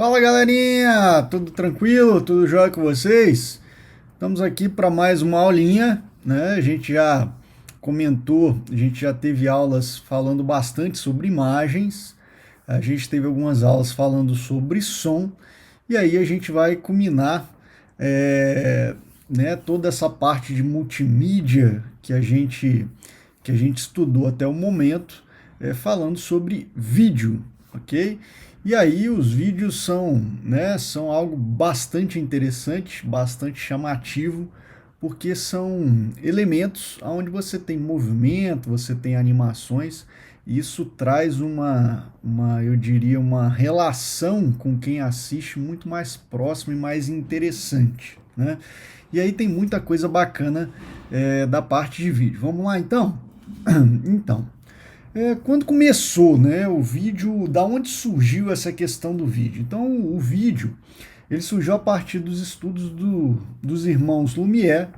Fala galerinha, tudo tranquilo? Tudo jóia com vocês? Estamos aqui para mais uma aulinha, né? A gente já comentou, a gente já teve aulas falando bastante sobre imagens, a gente teve algumas aulas falando sobre som, e aí a gente vai culminar né, toda essa parte de multimídia que a gente estudou até o momento, falando sobre vídeo, ok? E aí os vídeos são, né, são algo bastante interessante, bastante chamativo, porque são elementos onde você tem movimento, você tem animações, e isso traz eu diria, uma relação com quem assiste muito mais próxima e mais interessante, né? E aí tem muita coisa bacana da parte de vídeo. Vamos lá então? Então, quando começou, né, o vídeo, da onde surgiu essa questão do vídeo? Então, o vídeo, ele surgiu a partir dos estudos dos irmãos Lumière,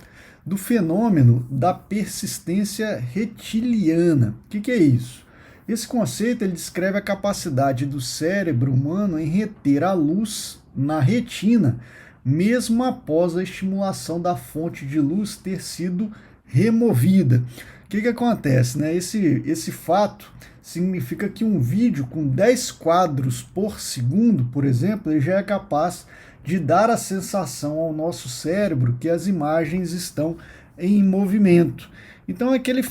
do fenômeno da persistência retiliana. O que é isso? Esse conceito ele descreve a capacidade do cérebro humano em reter a luz na retina, mesmo após a estimulação da fonte de luz ter sido removida. O que acontece? Né? Esse fato significa que um vídeo com 10 quadros por segundo, por exemplo, ele já é capaz de dar a sensação ao nosso cérebro que as imagens estão em movimento. Então, aqueles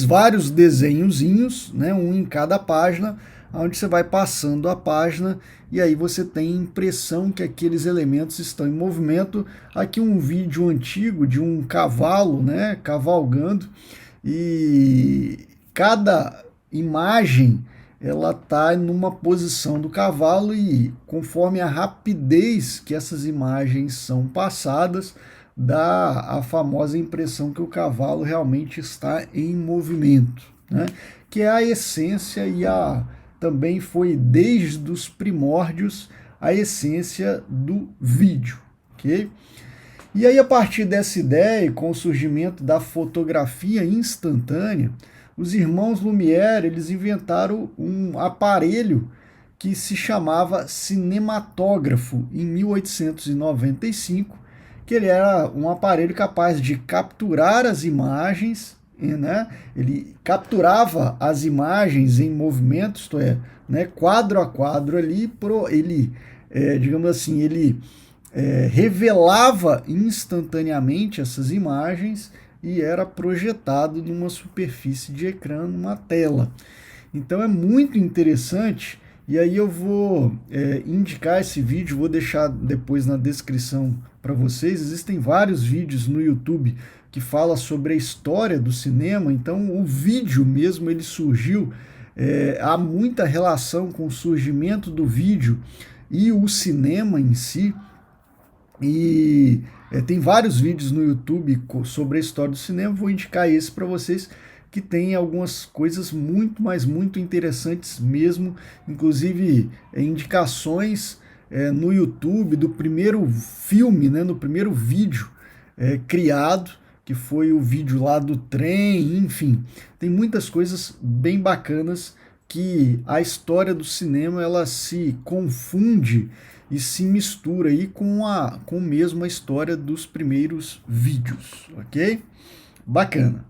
vários desenhozinhos, né, um em cada página, onde você vai passando a página e aí você tem a impressão que aqueles elementos estão em movimento. Aqui um vídeo antigo de um cavalo, né, cavalgando, e cada imagem ela está numa posição do cavalo e conforme a rapidez que essas imagens são passadas, dá a famosa impressão que o cavalo realmente está em movimento, né? Que é a essência também foi desde os primórdios a essência do vídeo, ok? E aí a partir dessa ideia, com o surgimento da fotografia instantânea, os irmãos Lumière eles inventaram um aparelho que se chamava cinematógrafo em 1895, que ele era um aparelho capaz de capturar as imagens, né? Ele capturava as imagens em movimento, isto é, né, quadro a quadro ali, digamos assim, ele revelava instantaneamente essas imagens e era projetado numa superfície de ecrã, numa tela. Então é muito interessante, e aí eu vou indicar esse vídeo, vou deixar depois na descrição para vocês. Existem vários vídeos no YouTube que fala sobre a história do cinema, então o vídeo mesmo ele surgiu, há muita relação com o surgimento do vídeo e o cinema em si, e tem vários vídeos no YouTube sobre a história do cinema, vou indicar esse para vocês, que tem algumas coisas muito, mas muito interessantes mesmo, inclusive indicações no YouTube do primeiro filme, né, no primeiro vídeo criado, que foi o vídeo lá do trem, enfim, tem muitas coisas bem bacanas que a história do cinema ela se confunde e se mistura aí com mesmo a história dos primeiros vídeos, ok? Bacana.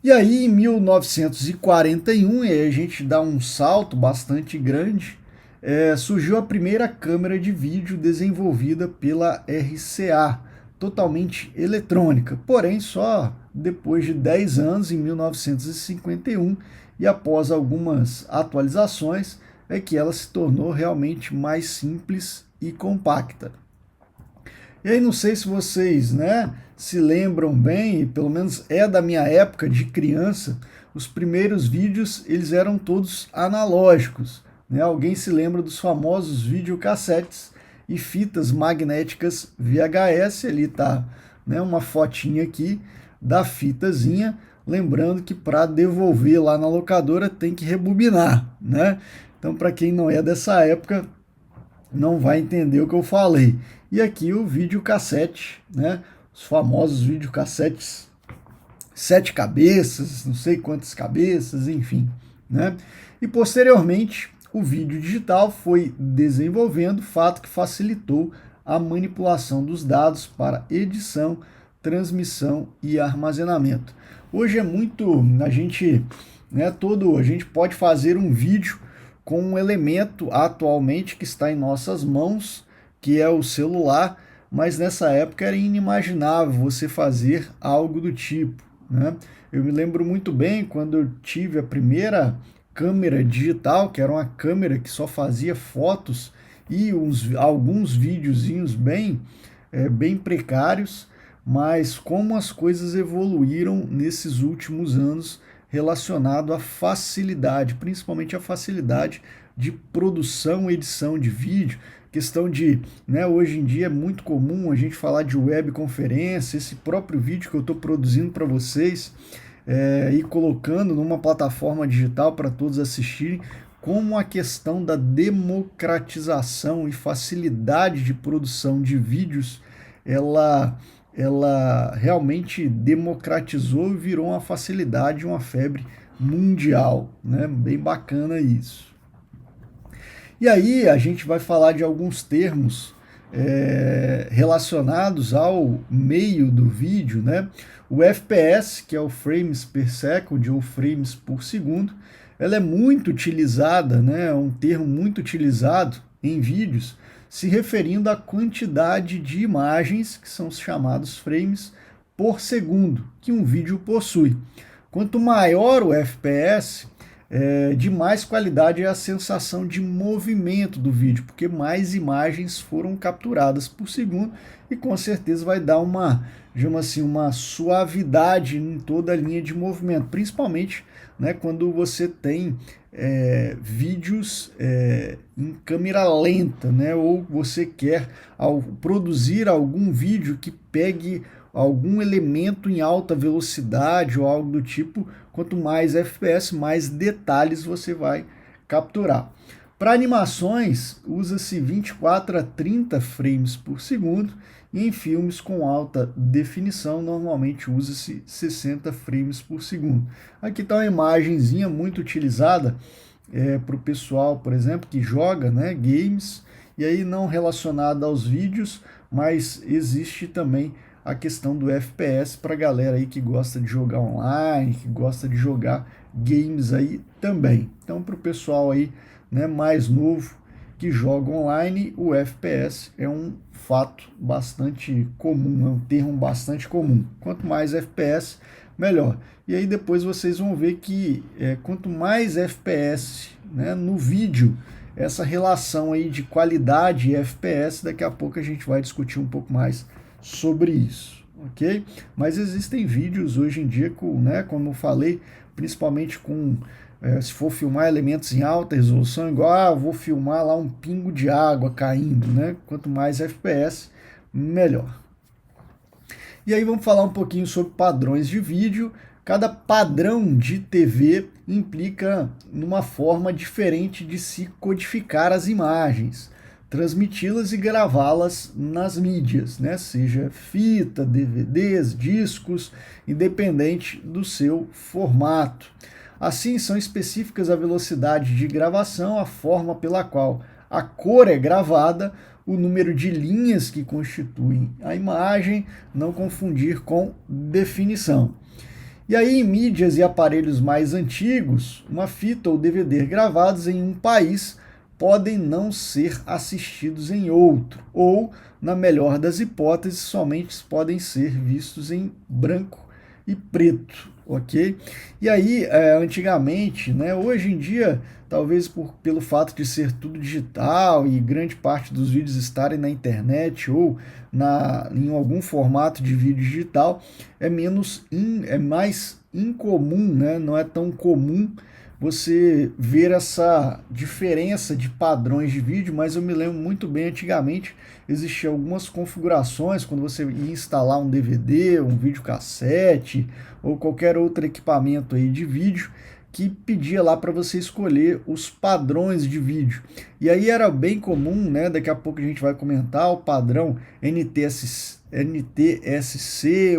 E aí, em 1941, e aí a gente dá um salto bastante grande, surgiu a primeira câmera de vídeo desenvolvida pela RCA, totalmente eletrônica, porém só depois de 10 anos, em 1951, e após algumas atualizações, é que ela se tornou realmente mais simples e compacta. E aí não sei se vocês, né, se lembram bem, pelo menos é da minha época de criança, os primeiros vídeos eles eram todos analógicos, né? Alguém se lembra dos famosos videocassetes e fitas magnéticas VHS, ali tá, né, uma fotinha aqui da fitazinha, lembrando que para devolver lá na locadora tem que rebobinar, né? Então para quem não é dessa época não vai entender o que eu falei. E aqui o videocassete, né? Os famosos videocassetes, 7 cabeças, não sei quantas cabeças, enfim, né? E posteriormente o vídeo digital foi desenvolvendo, fato que facilitou a manipulação dos dados para edição, transmissão e armazenamento. Hoje é muito, a gente pode fazer um vídeo com um elemento atualmente que está em nossas mãos, que é o celular, mas nessa época era inimaginável você fazer algo do tipo, né? Eu me lembro muito bem quando eu tive a primeira câmera digital, que era uma câmera que só fazia fotos e alguns videozinhos bem precários, mas como as coisas evoluíram nesses últimos anos relacionado à facilidade, principalmente a facilidade de produção e edição de vídeo, questão de, hoje em dia é muito comum a gente falar de webconferência, esse próprio vídeo que eu estou produzindo para vocês e colocando numa plataforma digital para todos assistirem, como a questão da democratização e facilidade de produção de vídeos, ela realmente democratizou e virou uma facilidade, uma febre mundial, né? Bem bacana isso. E aí a gente vai falar de alguns termos relacionados ao meio do vídeo, né? O FPS, que é o frames per second ou frames por segundo, ela é muito utilizada, né? É um termo muito utilizado em vídeos, se referindo à quantidade de imagens, que são os chamados frames por segundo, que um vídeo possui. Quanto maior o FPS, de mais qualidade é a sensação de movimento do vídeo, porque mais imagens foram capturadas por segundo e com certeza vai dar uma suavidade em toda a linha de movimento, principalmente, né, quando você tem vídeos em câmera lenta, né, ou você quer produzir algum vídeo que pegue algum elemento em alta velocidade ou algo do tipo, quanto mais FPS, mais detalhes você vai capturar. Para animações, usa-se 24 a 30 frames por segundo e em filmes com alta definição, normalmente usa-se 60 frames por segundo. Aqui está uma imagenzinha muito utilizada para o pessoal, por exemplo, que joga, né, games, e aí não relacionada aos vídeos, mas existe também a questão do FPS para a galera aí que gosta de jogar online, que gosta de jogar games aí também. Então, para o pessoal aí, né, mais novo que joga online, o FPS é um fato bastante comum, é um termo bastante comum. Quanto mais FPS, melhor. E aí depois vocês vão ver que quanto mais FPS, né, no vídeo, essa relação aí de qualidade e FPS, daqui a pouco a gente vai discutir um pouco mais sobre isso, ok? Mas existem vídeos hoje em dia como eu falei, principalmente se for filmar elementos em alta resolução, igual, eu vou filmar lá um pingo de água caindo, né? Quanto mais FPS, melhor. E aí vamos falar um pouquinho sobre padrões de vídeo. Cada padrão de TV implica numa forma diferente de se codificar as imagens, transmiti-las e gravá-las nas mídias, né? Seja fita, DVDs, discos, independente do seu formato. Assim, são específicas a velocidade de gravação, a forma pela qual a cor é gravada, o número de linhas que constituem a imagem, não confundir com definição. E aí, em mídias e aparelhos mais antigos, uma fita ou DVD gravados em um país podem não ser assistidos em outro, ou, na melhor das hipóteses, somente podem ser vistos em branco e preto, ok? E aí, antigamente, né, hoje em dia, talvez pelo fato de ser tudo digital e grande parte dos vídeos estarem na internet ou em algum formato de vídeo digital, é mais incomum, né? Não é tão comum você ver essa diferença de padrões de vídeo, mas eu me lembro muito bem, antigamente existiam algumas configurações, quando você ia instalar um DVD, um videocassete ou qualquer outro equipamento aí de vídeo, que pedia lá para você escolher os padrões de vídeo. E aí era bem comum, né? Daqui a pouco a gente vai comentar o padrão NTSC,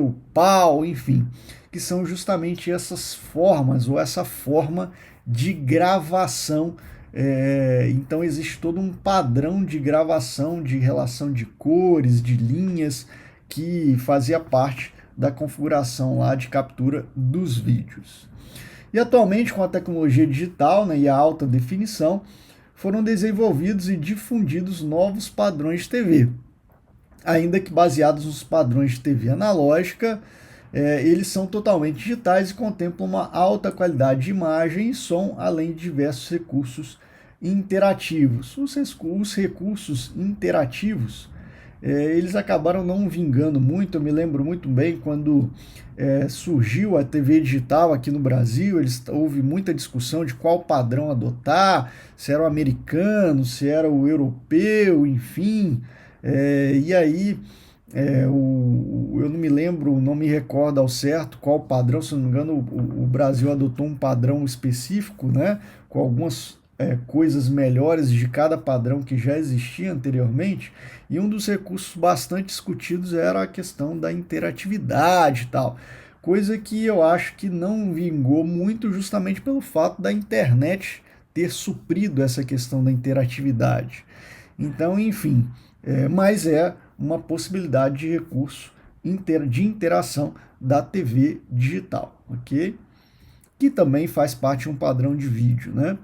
o PAL, enfim, que são justamente essas formas ou essa forma de gravação Então existe todo um padrão de gravação, de relação de cores, de linhas, que fazia parte da configuração lá de captura dos vídeos. E atualmente, com a tecnologia digital, né, e a alta definição, foram desenvolvidos e difundidos novos padrões de TV. Ainda que baseados nos padrões de TV analógica, eles são totalmente digitais e contemplam uma alta qualidade de imagem e som, além de diversos recursos interativos. Os recursos interativos, eles acabaram não vingando muito. Eu me lembro muito bem quando surgiu a TV digital aqui no Brasil, houve muita discussão de qual padrão adotar, se era o americano, se era o europeu, enfim. E aí, eu não me lembro, não me recordo ao certo qual padrão, se não me engano, o Brasil adotou um padrão específico, né, com algumas coisas melhores de cada padrão que já existia anteriormente, e um dos recursos bastante discutidos era a questão da interatividade e tal, coisa que eu acho que não vingou muito justamente pelo fato da internet ter suprido essa questão da interatividade. Então, enfim, mas é uma possibilidade de recurso de interação da TV digital, ok? Que também faz parte de um padrão de vídeo, né?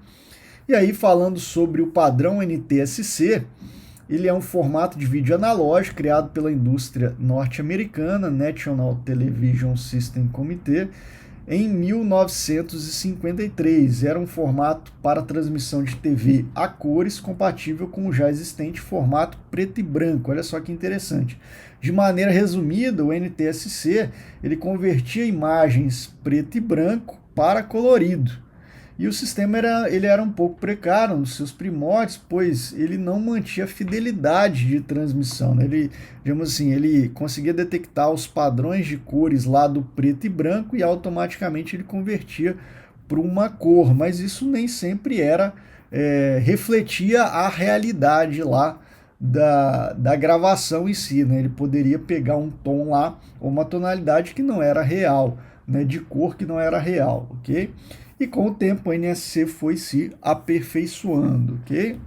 E aí, falando sobre o padrão NTSC, ele é um formato de vídeo analógico criado pela indústria norte-americana, National Television System Committee, em 1953. Era um formato para transmissão de TV a cores, compatível com o já existente formato preto e branco. Olha só que interessante. De maneira resumida, o NTSC ele convertia imagens preto e branco para colorido. E o sistema era um pouco precário nos seus primórdios, pois ele não mantinha fidelidade de transmissão, né? Ele, digamos assim, ele conseguia detectar os padrões de cores lá do preto e branco e automaticamente ele convertia para uma cor, mas isso nem sempre refletia a realidade lá da gravação em si, né? Ele poderia pegar um tom lá, ou uma tonalidade que não era real, né? De cor que não era real, ok? E com o tempo o NSC foi se aperfeiçoando, ok?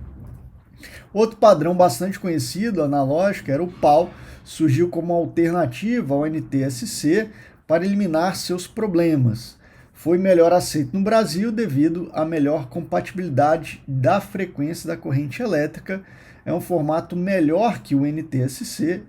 Outro padrão bastante conhecido, analógico, era o PAL, surgiu como alternativa ao NTSC para eliminar seus problemas. Foi melhor aceito no Brasil devido à melhor compatibilidade da frequência da corrente elétrica. É um formato melhor que o NTSC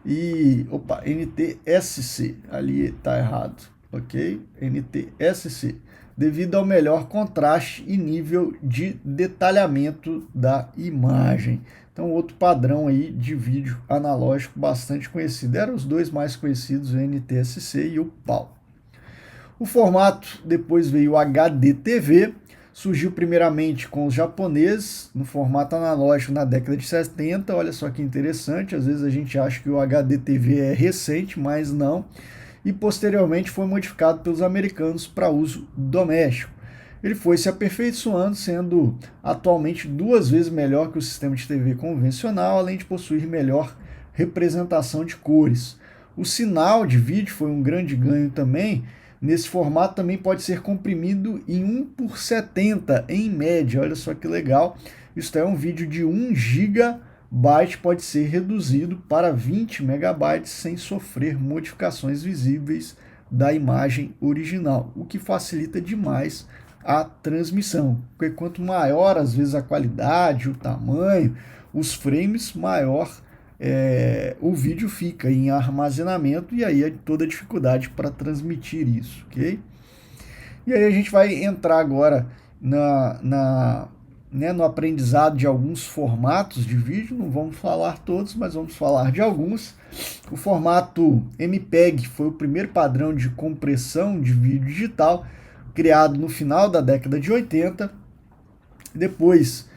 NTSC, ali está errado, ok? NTSC. Devido ao melhor contraste e nível de detalhamento da imagem. Então, outro padrão aí de vídeo analógico bastante conhecido. Eram os dois mais conhecidos, o NTSC e o PAL. O formato depois veio o HDTV, surgiu primeiramente com os japoneses, no formato analógico na década de 70. Olha só que interessante, às vezes a gente acha que o HDTV é recente, mas não. E posteriormente foi modificado pelos americanos para uso doméstico. Ele foi se aperfeiçoando, sendo atualmente 2 vezes melhor que o sistema de TV convencional, além de possuir melhor representação de cores. O sinal de vídeo foi um grande ganho também. Nesse formato também pode ser comprimido em 1/70 em média. Olha só que legal. Isso é um vídeo de 1 GB pode ser reduzido para 20 megabytes sem sofrer modificações visíveis da imagem original, o que facilita demais a transmissão, porque quanto maior às vezes a qualidade, o tamanho, os frames, maior o vídeo fica em armazenamento, e aí é toda a dificuldade para transmitir isso, ok? E aí a gente vai entrar agora no aprendizado de alguns formatos de vídeo. Não vamos falar todos, mas vamos falar de alguns. O formato MPEG foi o primeiro padrão de compressão de vídeo digital, criado no final da década de 80. Depois,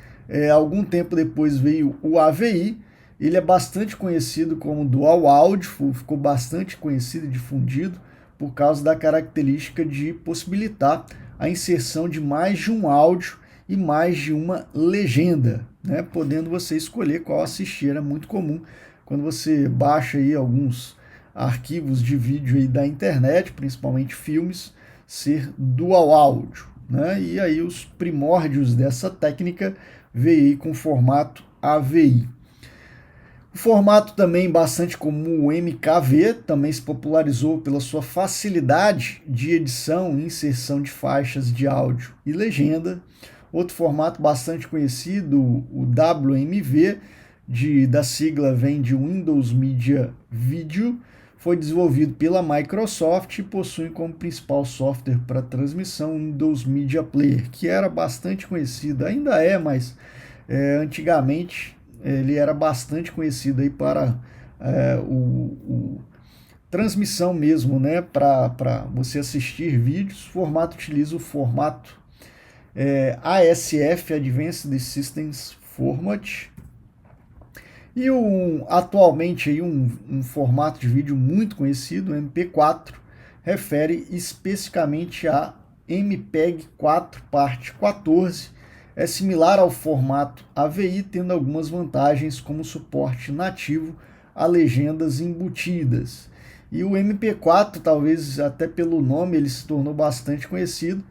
algum tempo depois, veio o AVI. Ele é bastante conhecido como Dual Audio, ficou bastante conhecido e difundido por causa da característica de possibilitar a inserção de mais de um áudio e mais de uma legenda, né? Podendo você escolher qual assistir. Era muito comum quando você baixa aí alguns arquivos de vídeo aí da internet, principalmente filmes, ser dual áudio, né? E aí os primórdios dessa técnica veio aí com o formato AVI. O formato também bastante comum, o MKV, também se popularizou pela sua facilidade de edição e inserção de faixas de áudio e legenda. Outro formato bastante conhecido, o WMV, da sigla vem de Windows Media Video, foi desenvolvido pela Microsoft e possui como principal software para transmissão o Windows Media Player, que era bastante conhecido, ainda é, mas antigamente ele era bastante conhecido aí para transmissão mesmo, né, para você assistir vídeos. O formato utiliza o formato ASF, Advanced Systems Format, e atualmente aí um formato de vídeo muito conhecido, o MP4, refere especificamente a MPEG 4 parte 14, é similar ao formato AVI, tendo algumas vantagens como suporte nativo a legendas embutidas. E o MP4, talvez até pelo nome, ele se tornou bastante conhecido,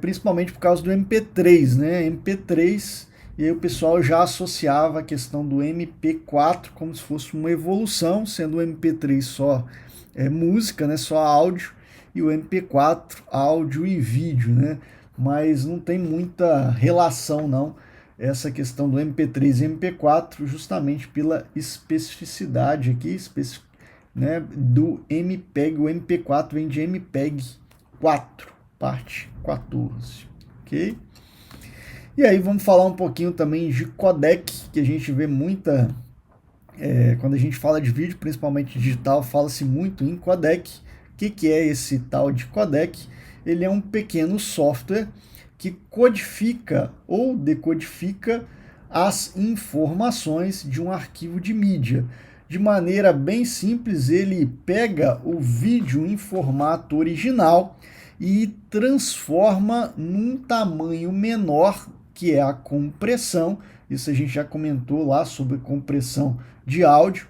principalmente por causa do MP3, né? MP3, e aí o pessoal já associava a questão do MP4 como se fosse uma evolução, sendo o MP3 só música, né? Só áudio, e o MP4 áudio e vídeo, né? Mas não tem muita relação não, essa questão do MP3 e MP4, justamente pela especificidade aqui, né, do MPEG. O MP4 vem de MPEG 4, parte 14, ok? E aí vamos falar um pouquinho também de codec, que a gente vê muita, quando a gente fala de vídeo, principalmente digital, fala-se muito em codec. O que é esse tal de codec? Ele é um pequeno software que codifica ou decodifica as informações de um arquivo de mídia. De maneira bem simples, ele pega o vídeo em formato original e transforma num tamanho menor, que é a compressão. Isso a gente já comentou lá sobre compressão de áudio.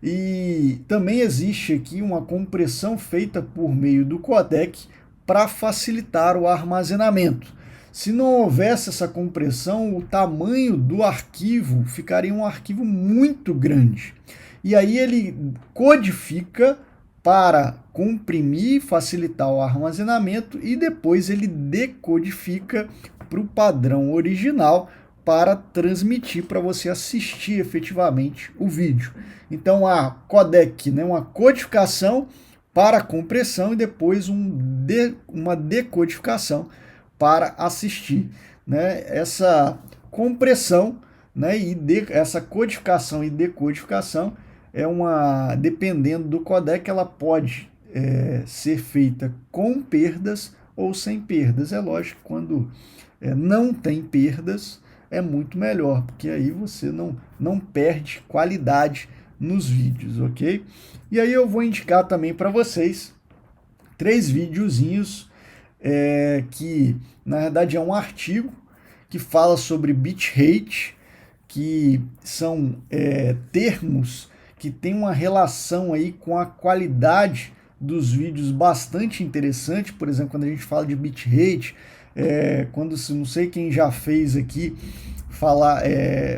E também existe aqui uma compressão feita por meio do codec para facilitar o armazenamento. Se não houvesse essa compressão, o tamanho do arquivo ficaria um arquivo muito grande. E aí ele codifica para comprimir, facilitar o armazenamento, e depois ele decodifica para o padrão original para transmitir, para você assistir efetivamente o vídeo. Então a codec, né, uma codificação para compressão e depois uma decodificação para assistir, né? Essa compressão, né, essa codificação e decodificação dependendo do codec, ela pode ser feita com perdas ou sem perdas. É lógico que quando não tem perdas é muito melhor, porque aí você não perde qualidade nos vídeos, ok? E aí eu vou indicar também para vocês 3 videozinhos que na verdade é um artigo que fala sobre bitrate, que são termos que têm uma relação aí com a qualidade dos vídeos bastante interessante. Por exemplo, quando a gente fala de bitrate, quando, não sei quem já fez aqui,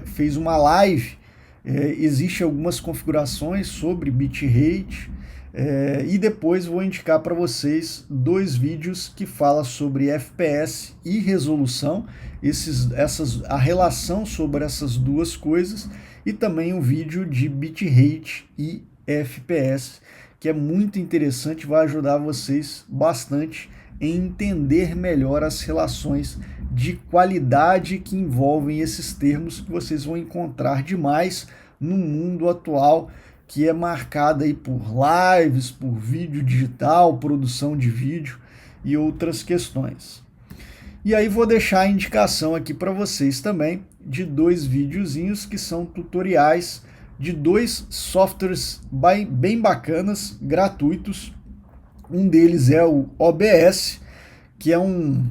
fez uma live, existe algumas configurações sobre bitrate, e depois vou indicar para vocês 2 vídeos que falam sobre FPS e resolução, a relação sobre essas duas coisas, e também um vídeo de bitrate e FPS, que é muito interessante, vai ajudar vocês bastante em entender melhor as relações de qualidade que envolvem esses termos, que vocês vão encontrar demais no mundo atual, que é marcado aí por lives, por vídeo digital, produção de vídeo e outras questões. E aí vou deixar a indicação aqui para vocês também de 2 videozinhos que são tutoriais de 2 softwares bem bacanas, gratuitos. Um deles é o OBS, que é um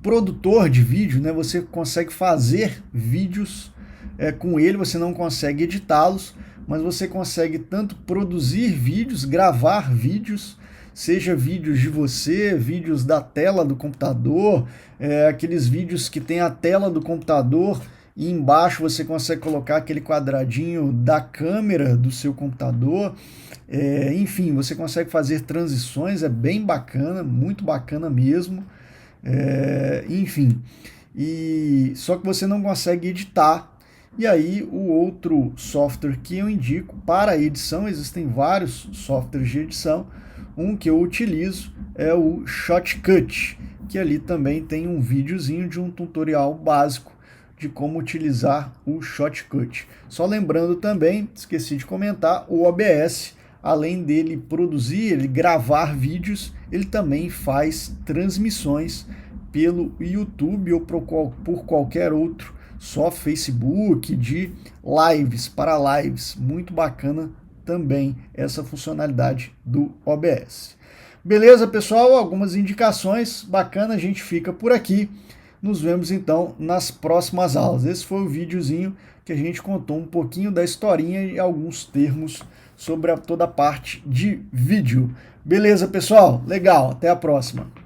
produtor de vídeo, né? Você consegue fazer vídeos com ele, você não consegue editá-los, mas você consegue tanto produzir vídeos, gravar vídeos, seja vídeos de você, vídeos da tela do computador, aqueles vídeos que tem a tela do computador e embaixo você consegue colocar aquele quadradinho da câmera do seu computador. Enfim, você consegue fazer transições, é bem bacana, muito bacana mesmo. Enfim, só que você não consegue editar. E aí o outro software que eu indico para edição, existem vários softwares de edição, um que eu utilizo é o Shotcut, que ali também tem um videozinho de um tutorial básico de como utilizar o Shotcut. Só lembrando também, esqueci de comentar, o OBS, além dele produzir, ele gravar vídeos, ele também faz transmissões pelo YouTube ou por qualquer outro, só Facebook, de lives, para lives. Muito bacana também essa funcionalidade do OBS. Beleza, pessoal? Algumas indicações bacanas, a gente fica por aqui. Nos vemos então nas próximas aulas. Esse foi o videozinho que a gente contou um pouquinho da historinha e alguns termos sobre toda a parte de vídeo. Beleza, pessoal? Legal, até a próxima.